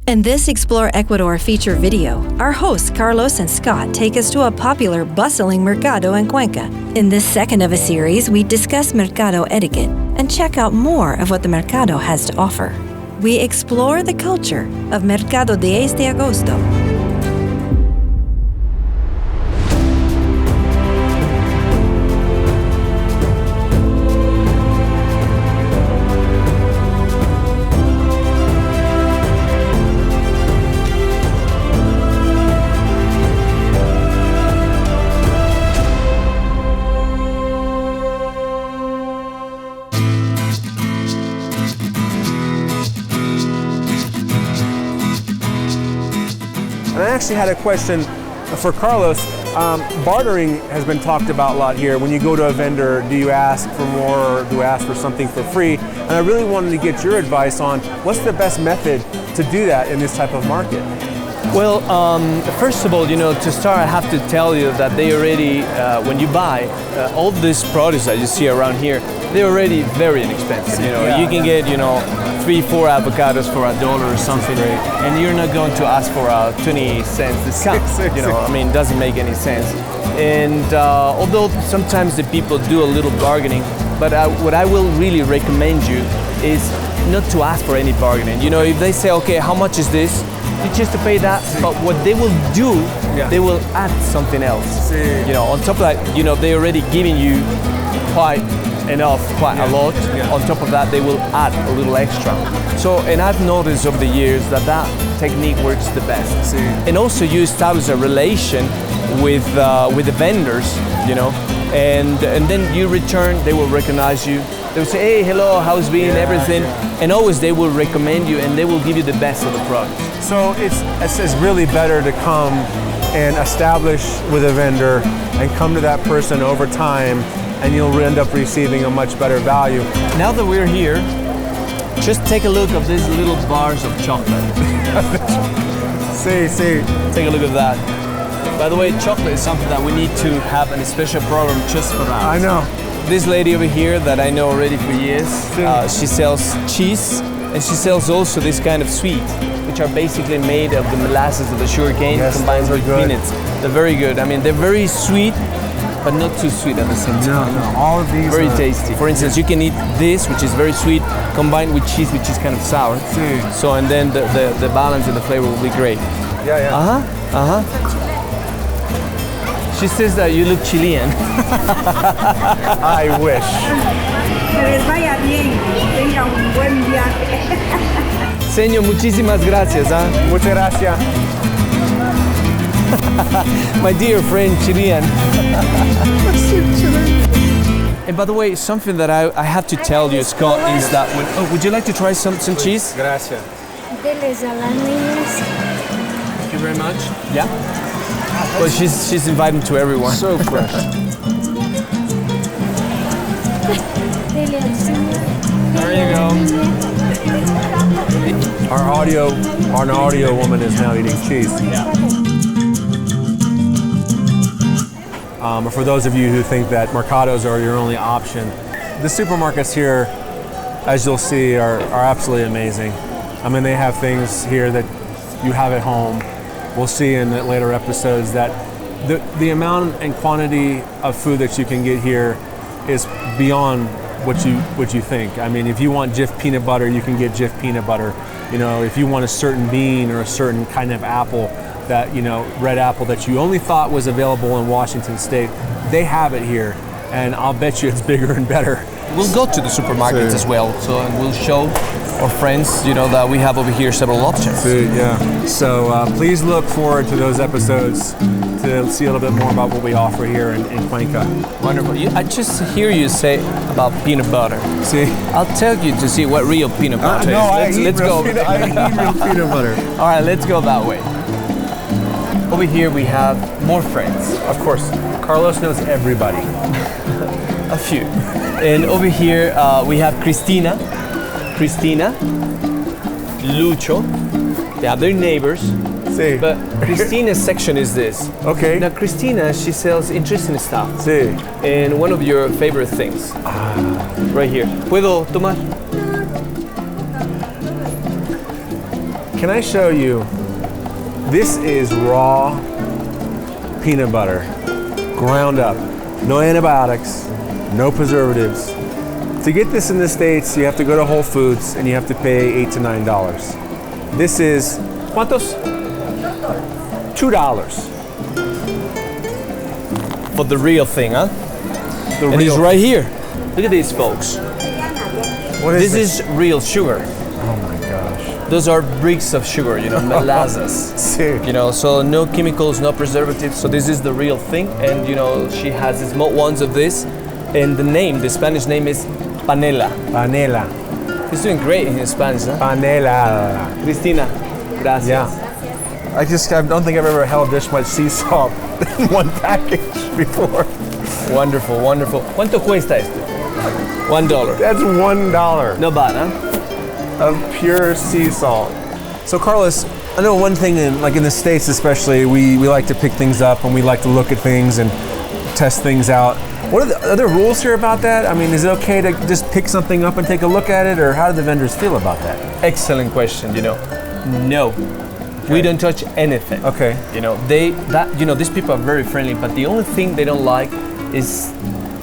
In this Explore Ecuador feature video, our hosts Carlos and Scott take us to a popular, bustling Mercado in Cuenca. In this second of a series, we discuss Mercado etiquette and check out more of what the Mercado has to offer. We explore the culture of Mercado de Agosto. And I actually had a question for Carlos. Bartering has been talked about a lot here. When you go to a vendor, do you ask for more or do you ask for something for free? And I really wanted to get your advice on what's the best method to do that in this type of market? Well, first of all, to start, I have to tell you that they already, when you buy all these produce that you see around here, they're already very inexpensive. You can get, 3-4 avocados for $1 or something, and you're not going to ask for a 20 cents discount. It doesn't make any sense. And although sometimes the people do a little bargaining, but what I will really recommend you is not to ask for any bargaining. If they say, okay, how much is this? You just to pay that, but what they will do, they will add something else. On top of that, they're already giving you quite a lot. On top of that, they will add a little extra. So, and I've noticed over the years that technique works the best. And also you establish a relation with the vendors, and then you return, they will recognize you. They will say, hey, hello, how's been, everything. And always they will recommend you and they will give you the best of the product. So it's really better to come and establish with a vendor and come to that person over time, and you'll end up receiving a much better value. Now that we're here, just take a look at these little bars of chocolate. See. Take a look at that. By the way, chocolate is something that we need to have a special program just for that. I know. This lady over here that I know already for years, she sells cheese, and she sells also this kind of sweet, which are basically made of the molasses of the sugarcane combined with peanuts. They're very good. They're very sweet, but not too sweet at the same time. No, all of these very tasty. For instance, you can eat this, which is very sweet, combined with cheese, which is kind of sour. So, and then the balance and the flavor will be great. She says that you look Chilean. I wish. Señor, muchísimas gracias. Muchas gracias. My dear friend Chilean. And by the way, something that I have to tell you, Scott, is that would you like to try some cheese? Gracias. Thank you very much. Yeah. Well, she's inviting to everyone. So fresh. There you go. Our audio woman is now eating cheese. For those of you who think that Mercados are your only option, the supermarkets here, as you'll see, are absolutely amazing. They have things here that you have at home. We'll see in the later episodes that the amount and quantity of food that you can get here is beyond what you think. If you want Jif peanut butter, you can get Jif peanut butter. If you want a certain bean or a certain kind of apple, that red apple that you only thought was available in Washington State, they have it here, and I'll bet you it's bigger and better. We'll go to the supermarkets as well, and we'll show our friends, that we have over here several options. So please look forward to those episodes to see a little bit more about what we offer here in Cuenca. Wonderful. I just hear you say about peanut butter. I'll tell you to see what real peanut butter is. Let's go. I eat real peanut butter. All right, let's go that way. Over here we have more friends. Of course, Carlos knows everybody. A few. And over here we have Cristina, Lucho. They have their neighbors. But Cristina's section is this. Okay. Now Cristina, she sells interesting stuff. And one of your favorite things. Right here. ¿Puedo tomar? Can I show you? This is raw peanut butter, ground up. No antibiotics, no preservatives. To get this in the States, you have to go to Whole Foods and you have to pay $8 to $9. This is, ¿cuántos? $2. For the real thing, huh? The And it's right here. Look at these, folks. What is This is real sugar. Oh my gosh. Those are bricks of sugar, molasses. See. So no chemicals, no preservatives. So this is the real thing. And she has the small ones of this. And the Spanish name is panela. Panela. He's doing great in Spanish, huh? Panela. Cristina, gracias. Yeah. I don't think I've ever held this much sea salt in one package before. Wonderful, wonderful. ¿Cuánto cuesta esto? $1. That's $1 No bad, huh? of pure sea salt. So Carlos, I know one thing in the States especially, we like to pick things up and we like to look at things and test things out. What are the other rules here about that? I mean, is it okay to just pick something up and take a look at it, or how do the vendors feel about that? Excellent question, No. We don't touch anything. Okay. These people are very friendly, but the only thing they don't like is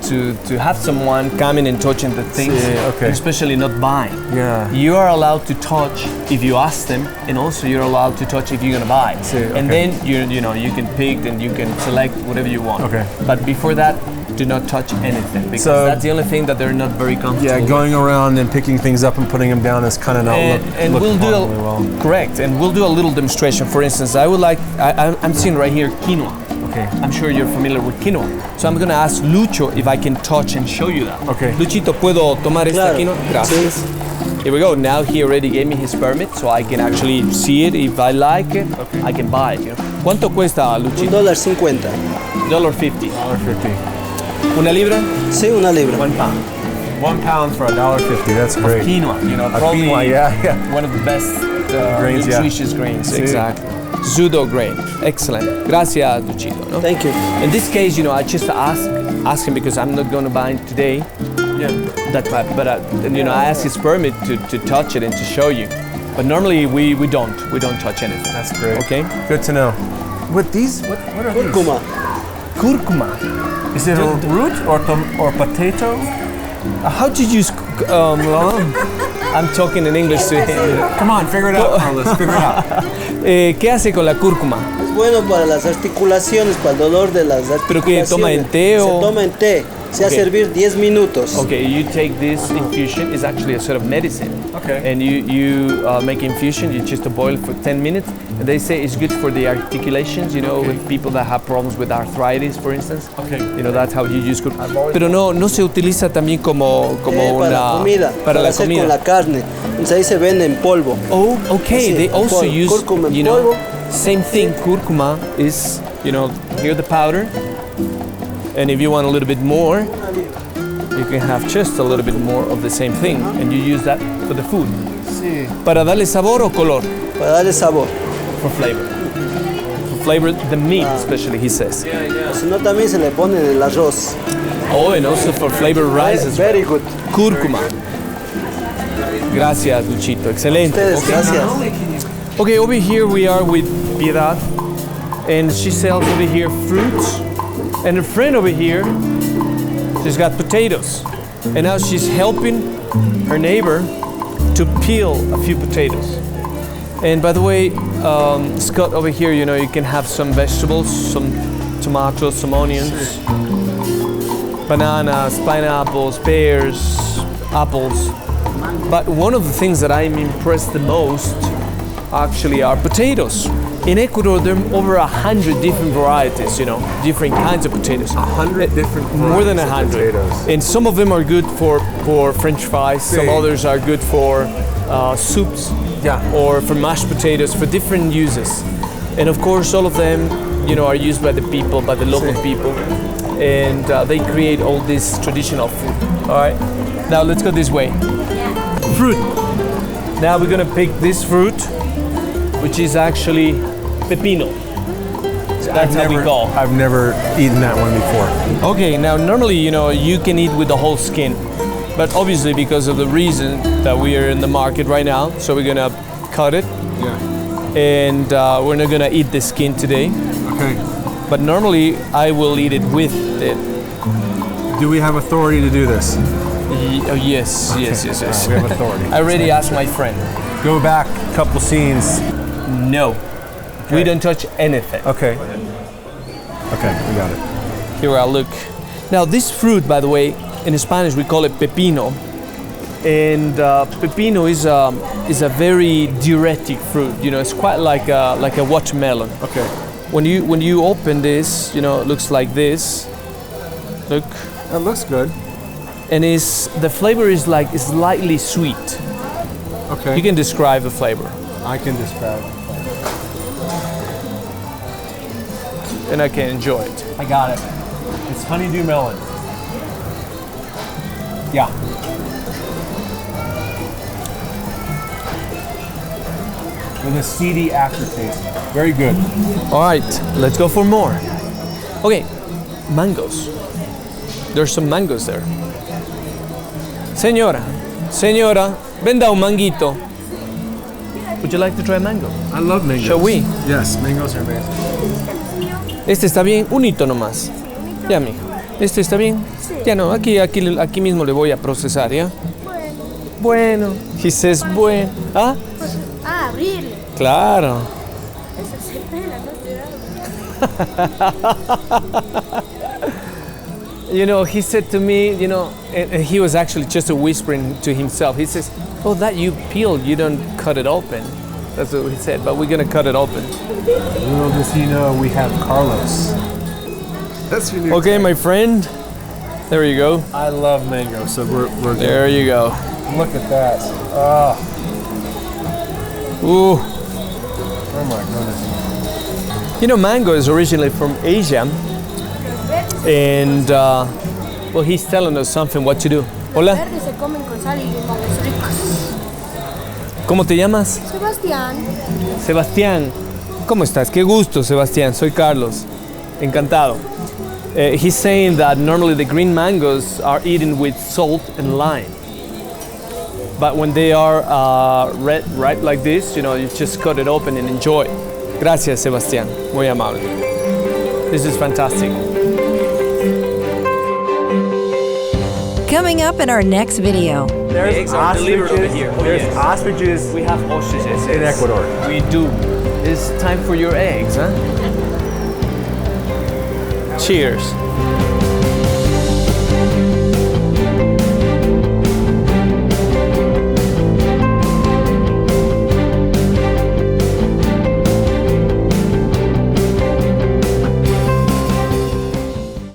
to have someone coming and touching the things, okay. and especially not buying. Yeah. You are allowed to touch if you ask them, and also you're allowed to touch if you're gonna buy. And then you can pick and you can select whatever you want. Okay. But before that, do not touch anything, because that's the only thing that they're not very comfortable. Yeah, going around and picking things up and putting them down is kind of not and we'll do correct, and we'll do a little demonstration. For instance, I'm seeing right here quinoa. Okay. I'm sure you're familiar with quinoa. So I'm gonna ask Lucho if I can touch and show you that. Okay. Luchito, ¿puedo tomar esta quinoa? Gracias. Here we go. Now he already gave me his permit, so I can actually see it. If I like it, I can buy it. ¿Cuánto cuesta, Luchito? $1.50. $1.50. $1.50. ¿Una libra? Sí, una libra. 1 pound. 1 pound for $1.50. That's great. Quinoa, probably quinoa, yeah. one of the best grains, nutritious grains. Sí. Exactly. Pseudo grain. Excellent. Gracias, Luchito. No? Thank you. In this case, I just ask him, because I'm not going to buy it today. Yeah. But I ask his permit to touch it and to show you. But normally we don't touch anything. That's great. Okay. Good to know. What are Cúrcuma. Curcuma. these? Is it a root or potato? How to use? I'm talking in English to him. Come on, figure it out, Carlos. Figure it out. ¿Qué hace con la cúrcuma? Es bueno para las articulaciones, para el dolor de las articulaciones. ¿Pero qué, toma en té o? Se toma en té. Se hace hervir 10 minutos. Okay, you take this infusion. It's actually a sort of medicine. Okay. And you make infusion. You just boil for 10 minutes. And they say it's good for the articulations. With people that have problems with arthritis, for instance. Okay. That's how you use cúrcuma. Pero no se utiliza también como Para la comida. Para la hacer comida. con la carne. Entonces ahí se vende en polvo. Oh, okay. Así, They also polvo. use Cúrcuma en polvo. same thing. Cúrcuma is here the powder, and if you want a little bit more, you can have just a little bit more of the same thing, and you use that for the food. Sí. Para darle sabor o color? Para darle sabor. For flavor. For flavor, the meat especially, he says. Si no, también se le pone en el arroz. Oh, and also for flavor rice as well. Very good. Cúrcuma. Gracias, Luchito. Excelente. Ustedes, Okay. gracias. Okay, over here we are with Piedad, and she sells over here fruits, and her friend over here, she's got potatoes, and now she's helping her neighbor to peel a few potatoes. And by the way, Scott, over here, you can have some vegetables, some tomatoes, some onions, bananas, pineapples, pears, apples. But one of the things that I'm impressed the most actually are potatoes. In Ecuador, there are over 100 different varieties, different kinds of potatoes. 100 different More than varieties of 100. potatoes. And some of them are good for French fries. Some others are good for soups. Yeah. Or for mashed potatoes, for different uses. And of course, all of them, are used by the people, by the local people. And they create all this traditional food. All right. Now let's go this way. Fruit. Now we're gonna pick this fruit, which is actually pepino. That's how we call. I've never eaten that one before. Okay, now normally, you can eat with the whole skin, but obviously because of the reason that we are in the market right now, so we're gonna cut it Yeah. And we're not gonna eat the skin today. Okay. But normally I will eat it with it. Do we have authority to do this? Oh, yes, Okay. yes. We have authority. I already asked my friend. Go back a couple scenes. No, we don't touch anything. Okay. Okay, we got it. Here, I'll look. Now, this fruit, by the way, in Spanish we call it pepino, and pepino is a very diuretic fruit. You know, it's quite like a watermelon. Okay. When you open this, you know, it looks like this. Look, That looks good. and the flavor is like slightly sweet. Okay. You can describe the flavor, I can describe it. and I can enjoy it. I got it. It's honeydew melon. Yeah. With a seedy aftertaste. Very good. All right, let's go for more. Okay, mangoes. There's some mangoes there. Señora, venda un manguito. Would you like to try mango? I love mangoes. Shall we? Yes, mangoes are amazing. Este está bien, un hito nomás. Ya, mijo. Este está bien. Ya no, aquí mismo le voy a procesar, ¿ya? Bueno. He says bueno. ¿Ah? Abrirle. Claro. Eso se pela, no. You know, he said to me, you know, and he was actually just whispering to himself. He says, "Oh, that you peeled, you don't cut it open." That's what he said, but we're gonna cut it open. Little does he know we have Carlos. That's your new Okay, my friend. There you go. I love mango, so we're There you go. Look at that. Oh, Ooh. oh my goodness. You know, mango is originally from Asia, and well, he's telling us something what to do. Hola, Verdes se comen con sal y limones ricos. ¿cómo te llamas? Sebastián. Sebastián. ¿Cómo estás? Qué gusto, Sebastián. Soy Carlos. Encantado. He's saying that normally the green mangoes are eaten with salt and lime. But when they are red, ripe like this, you know, you just cut it open and enjoy. Gracias, Sebastián. Muy amable. This is fantastic. Coming up in our next video. There's eggs are delivered over here. Oh, There's yes. ostriches We have ostriches in Ecuador. We do. It's time for your eggs, huh? Cheers.